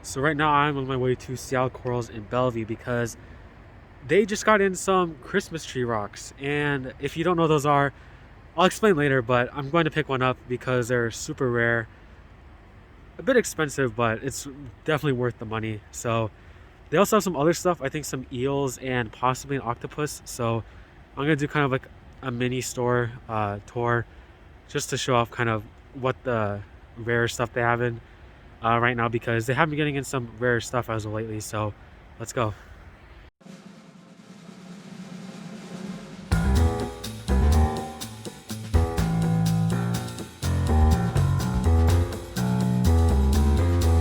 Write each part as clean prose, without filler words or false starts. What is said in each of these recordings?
So right now I'm on my way to Seattle Corals in Bellevue because they just got in some Christmas tree rocks. And if you don't know what those are, I'll explain later, but I'm going to pick one up because they're super rare. A bit expensive, but it's definitely worth the money. So they also have some other stuff, I think some eels and possibly an octopus. So I'm gonna do kind of like a mini store tour just to show off kind of what the rare stuff they have in right now, because they have been getting in some rare stuff as of lately. So let's go.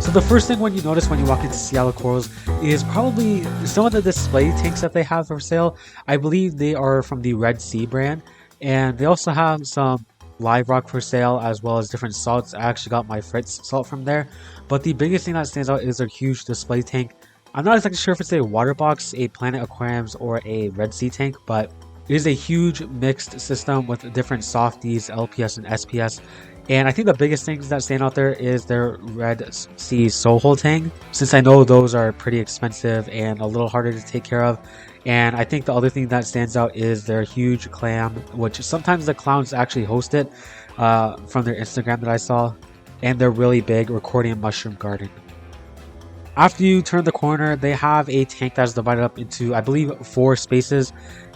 So the first thing when you notice when you walk into Seattle Corals is probably some of the display tanks that they have for sale. I believe they are from the Red Sea brand, and they also have some live rock for sale as well as different salts. I actually got my Fritz salt from there, but the biggest thing that stands out is their huge display tank. I'm not exactly sure if it's a water box, a Planet Aquariums, or a Red Sea tank, but it is a huge mixed system with different softies, LPS and SPS. And I think the biggest things that stand out there is their Red Sea Soul Hole tank, since I know those are pretty expensive and a little harder to take care of. And I think the other thing that stands out is their huge clam, which sometimes the clowns actually host it from their Instagram that I saw. And they're really big, Recordian Mushroom Garden. After you turn the corner, they have a tank that's divided up into, I believe, 4 spaces.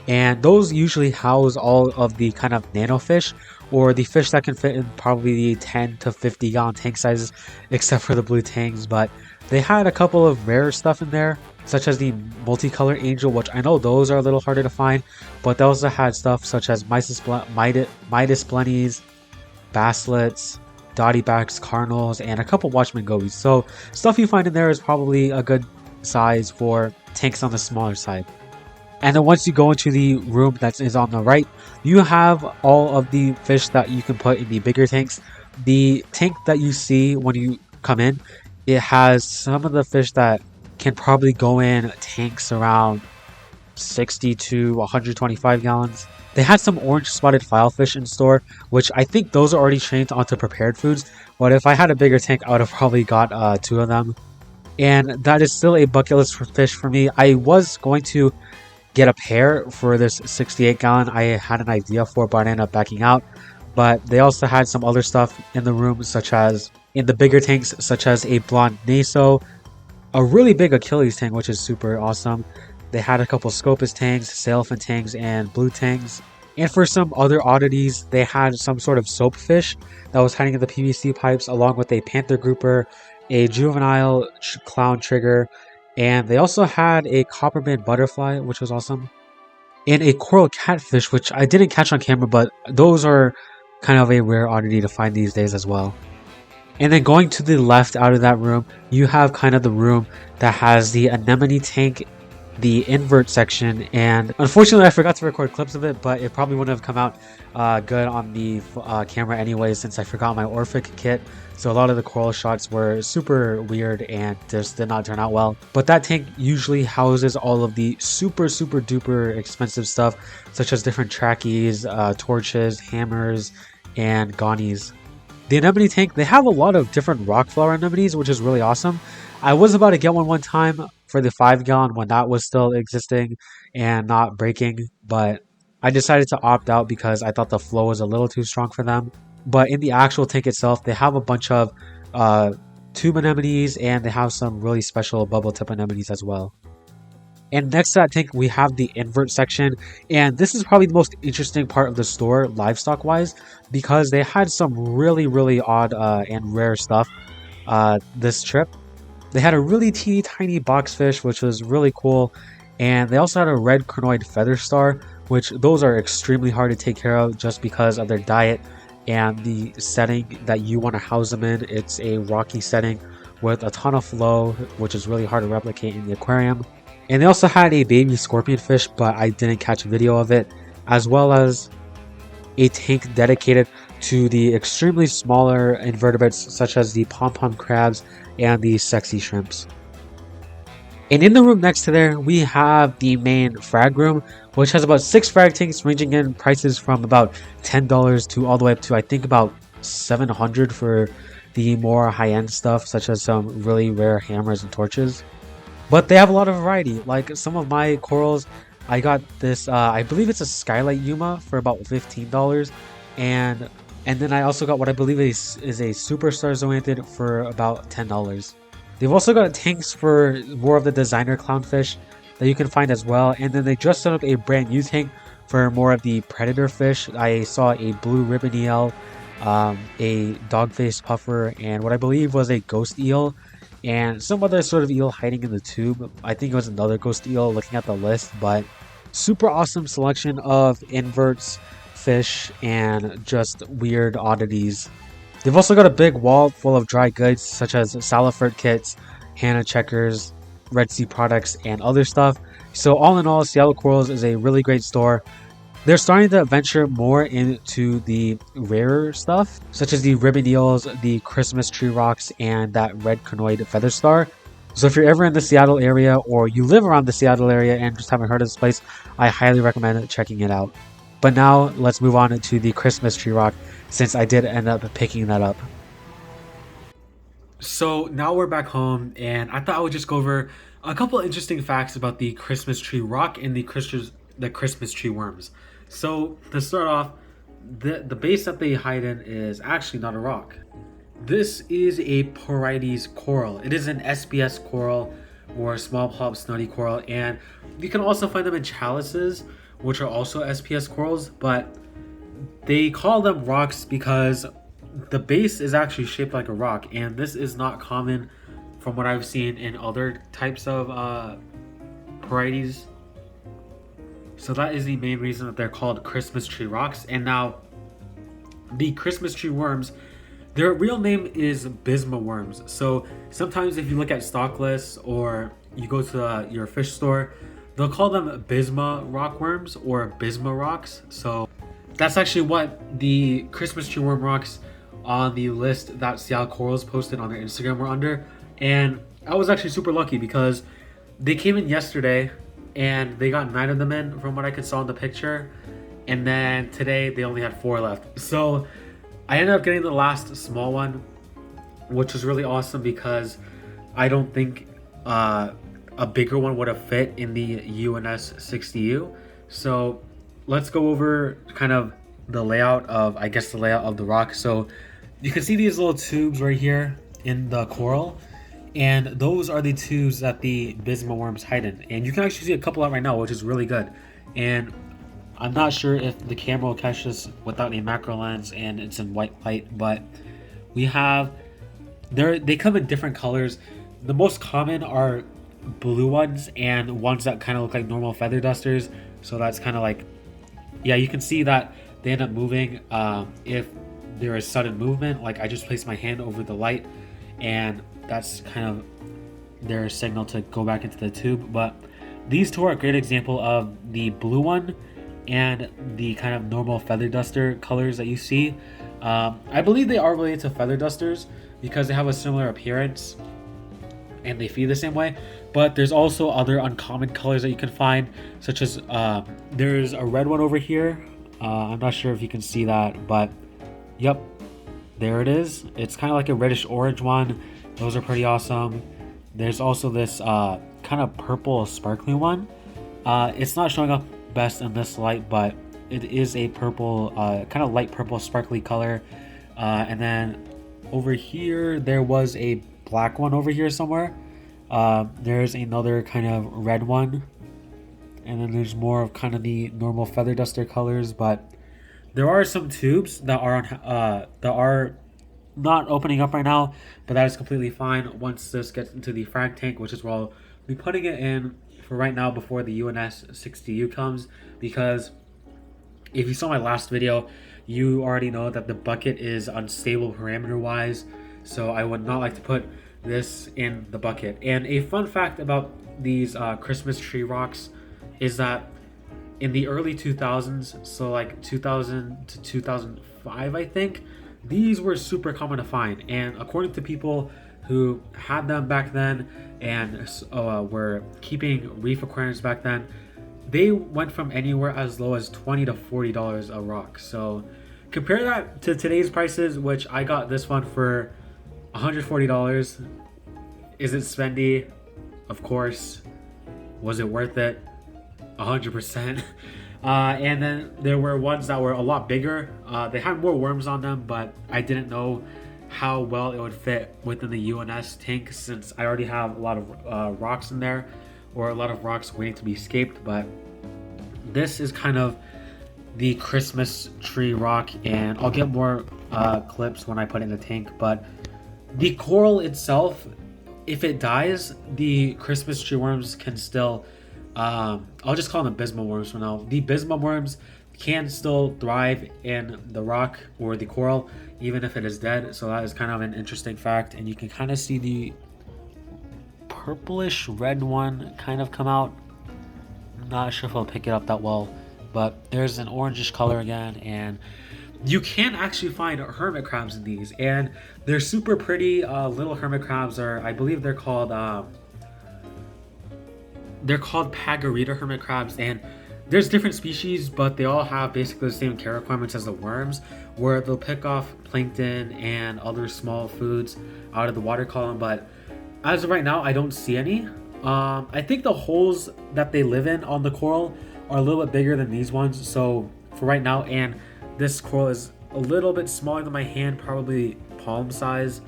And those usually house all of the kind of nano fish, or the fish that can fit in probably the 10 to 50 gallon tank sizes, except for the blue tanks. But they had a couple of rare stuff in there, such as the multicolored angel, which I know those are a little harder to find, but they also had stuff such as Midas blennies, basslets, dotty backs, carnals, and a couple watchman gobies. So stuff you find in there is probably a good size for tanks on the smaller side. And then once you go into the room that is on the right, you have all of the fish that you can put in the bigger tanks. The tank that you see when you come in, it has some of the fish that can probably go in tanks around 60 to 125 gallons. They had some orange spotted filefish in store, which I think those are already trained onto prepared foods. But if I had a bigger tank, I would have probably got 2 of them. And that is still a bucket list for fish for me. I was going to get a pair for this 68 gallon I had an idea for, but I ended up backing out. But they also had some other stuff in the room, such as in the bigger tanks, such as a blonde naso, a really big Achilles tank, which is super awesome. They had a couple Scopus tanks, sailfin tanks, and blue tanks. And for some other oddities, they had some sort of soap fish that was hiding in the PVC pipes, along with a panther grouper, a juvenile clown trigger, and they also had a copperband butterfly, which was awesome, and a coral catfish, which I didn't catch on camera, but those are kind of a rare oddity to find these days as well. And then going to the left out of that room, you have kind of the room that has the anemone tank, the invert section, and unfortunately I forgot to record clips of it, but it probably wouldn't have come out good on the camera anyway, since I forgot my Orphic kit. So a lot of the coral shots were super weird and just did not turn out well. But that tank usually houses all of the super duper expensive stuff, such as different trackies, torches, hammers, and ganies. The anemone tank, they have a lot of different rock flower anemones, which is really awesome. I was about to get one time for the 5 gallon when that was still existing and not breaking, but I decided to opt out because I thought the flow was a little too strong for them. But in the actual tank itself, they have a bunch of tube anemones, and they have some really special bubble tip anemones as well. And next to that tank, we have the invert section, and this is probably the most interesting part of the store livestock wise, because they had some really odd and rare stuff this trip. They had a really teeny tiny boxfish, which was really cool, and they also had a red crinoid feather star, which those are extremely hard to take care of just because of their diet and the setting that you want to house them in. It's a rocky setting with a ton of flow, which is really hard to replicate in the aquarium. And they also had a baby scorpionfish, but I didn't catch a video of it, as well as a tank dedicated to the extremely smaller invertebrates such as the pom-pom crabs and the sexy shrimps. And in the room next to there, we have the main frag room, which has about 6 frag tanks ranging in prices from about $10 to all the way up to I think about $700 for the more high-end stuff, such as some really rare hammers and torches. But they have a lot of variety. Like some of my corals, I got this. I believe it's a Skylight Yuma for about $15, and then I also got what I believe is a Superstar Zoanthid for about $10. They've also got tanks for more of the designer clownfish that you can find as well. And then they just set up a brand new tank for more of the predator fish. I saw a blue ribbon eel, a dog-faced puffer, and what I believe was a ghost eel, and some other sort of eel hiding in the tube. I think it was another ghost eel looking at the list, but super awesome selection of inverts, fish, and just weird oddities. They've also got a big wall full of dry goods such as Salifert kits, Hannah checkers, Red Sea products, and other stuff. So all in all, Seattle Corals is a really great store. They're starting to venture more into the rarer stuff, such as the ribbon eels, the Christmas tree rocks, and that red conoid feather star. So if you're ever in the Seattle area or you live around the Seattle area and just haven't heard of this place, I highly recommend checking it out. But now let's move on to the Christmas tree rock, since I did end up picking that up. So now we're back home, and I thought I would just go over a couple interesting facts about the Christmas tree rock and the Christmas tree worms. So to start off, the base that they hide in is actually not a rock. This is a Pagarita's coral. It is an SPS coral or small pulp snotty coral, and you can also find them in chalices, which are also SPS corals, but they call them rocks because the base is actually shaped like a rock, and this is not common from what I've seen in other types of Pagarita's. So that is the main reason that they're called Christmas tree rocks. And now the Christmas tree worms, their real name is Bisma worms. So sometimes if you look at stock lists or you go to your fish store, they'll call them Bisma rock worms or Bisma rocks. So that's actually what the Christmas tree worm rocks on the list that Seattle Corals posted on their Instagram were under. And I was actually super lucky because they came in yesterday and they got 9 of them in from what I could saw in the picture. And then today they only had 4 left. So I ended up getting the last small one, which was really awesome because I don't think a bigger one would have fit in the UNS 60U. So let's go over kind of the layout of, the layout of the rock. So you can see these little tubes right here in the coral, and those are the tubes that the Bisma worms hide in. And you can actually see a couple out right now, which is really good. And I'm not sure if the camera will catch this without a macro lens and it's in white light, but we have, they come in different colors. The most common are blue ones and ones that kind of look like normal feather dusters. So that's kind of like, yeah, you can see that they end up moving if there is sudden movement. Like I just placed my hand over the light and that's kind of their signal to go back into the tube. But these two are a great example of the blue one and the kind of normal feather duster colors that you see. I believe they are related to feather dusters because they have a similar appearance and they feed the same way. But there's also other uncommon colors that you can find, such as there's a red one over here. I'm not sure if you can see that, but yep, there it is. It's kind of like a reddish orange one. Those are pretty awesome. There's also this kind of purple sparkling one. It's not showing up best in this light, but it is a purple, kind of light purple sparkly color. And then over here, there was a black one over here somewhere. There's another kind of red one. And then there's more of kind of the normal feather duster colors, but there are some tubes that are not opening up right now, but that is completely fine once this gets into the frag tank, which is where I'll be putting it in for right now before the UNS 60U comes. Because if you saw my last video, you already know that the bucket is unstable parameter wise, so I would not like to put this in the bucket. And a fun fact about these Christmas tree rocks is that in the early 2000s, so like 2000 to 2005, I think, these were super common to find. And according to people who had them back then and were keeping reef aquariums back then, they went from anywhere as low as $20 to $40 a rock. So compare that to today's prices, which I got this one for $140. Is it spendy? Of course. Was it worth it? 100%. And then there were ones that were a lot bigger. They had more worms on them, but I didn't know how well it would fit within the UNS tank since I already have a lot of rocks in there, or a lot of rocks waiting to be escaped. But this is kind of the Christmas tree rock, and I'll get more clips when I put it in the tank. But the coral itself, if it dies, the Christmas tree worms can still, I'll just call them abysmal worms for now. The abysmal worms can still thrive in the rock or the coral, even if it is dead. So that is kind of an interesting fact. And you can kind of see the purplish red one kind of come out. I'm not sure if I'll pick it up that well, but there's an orangish color again. And you can actually find hermit crabs in these, and they're super pretty. Little hermit crabs are, I believe they're called Pagarita hermit crabs, and there's different species, but they all have basically the same care requirements as the worms, where they'll pick off plankton and other small foods out of the water column. But as of right now, I don't see any. I think the holes that they live in on the coral are a little bit bigger than these ones. So for right now, and this coral is a little bit smaller than my hand, probably palm size.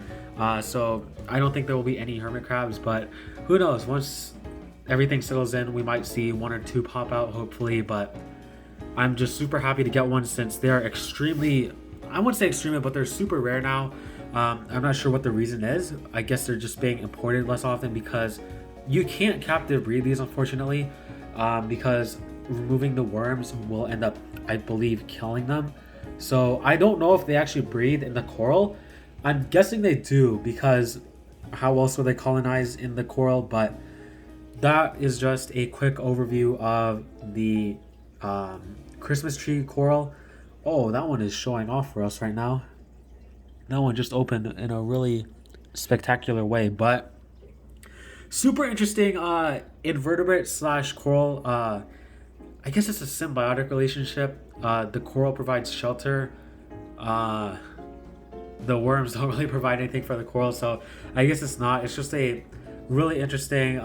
So I don't think there will be any hermit crabs, but who knows? Once everything settles in, we might see one or two pop out, hopefully. But I'm just super happy to get one since they're extremely, I wouldn't say extremely, but they're super rare now. I'm not sure what the reason is. I guess they're just being imported less often because you can't captive breed these, unfortunately, because removing the worms will end up, I believe, killing them. So I don't know if they actually breed in the coral. I'm guessing they do, because how else will they colonize in the coral? But that is just a quick overview of the Christmas tree coral. Oh, that one is showing off for us right now. That one just opened in a really spectacular way. But super interesting invertebrate slash coral. I guess it's a symbiotic relationship. The coral provides shelter. The worms don't really provide anything for the coral, so I guess it's not. It's just a really interesting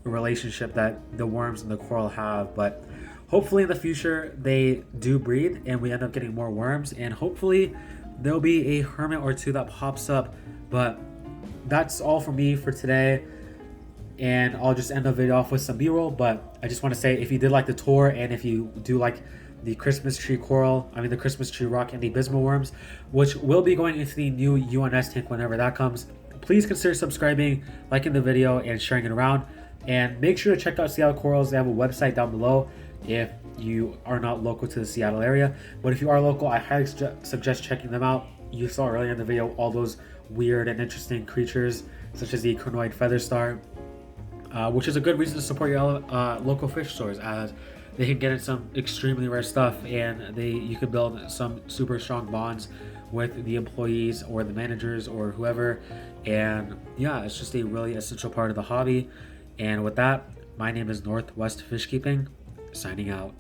relationship that the worms and the coral have. But hopefully in the future they do breed and we end up getting more worms, and hopefully there'll be a hermit or two that pops up. But that's all for me for today, and I'll just end the video off with some b-roll. But I just want to say, if you did like the tour, and if you do like the Christmas tree coral, the Christmas tree rock and the abysmal worms, which will be going into the new UNS tank whenever that comes, please consider subscribing, liking the video, and sharing it around. And make sure to check out Seattle Corals. They have a website down below if you are not local to the Seattle area. But if you are local, I highly suggest checking them out. You saw earlier in the video all those weird and interesting creatures, such as the Cornoid feather star, which is a good reason to support your local fish stores, as they can get in some extremely rare stuff, and you can build some super strong bonds with the employees or the managers or whoever. And yeah, it's just a really essential part of the hobby. And with that, my name is Northwest Fishkeeping, signing out.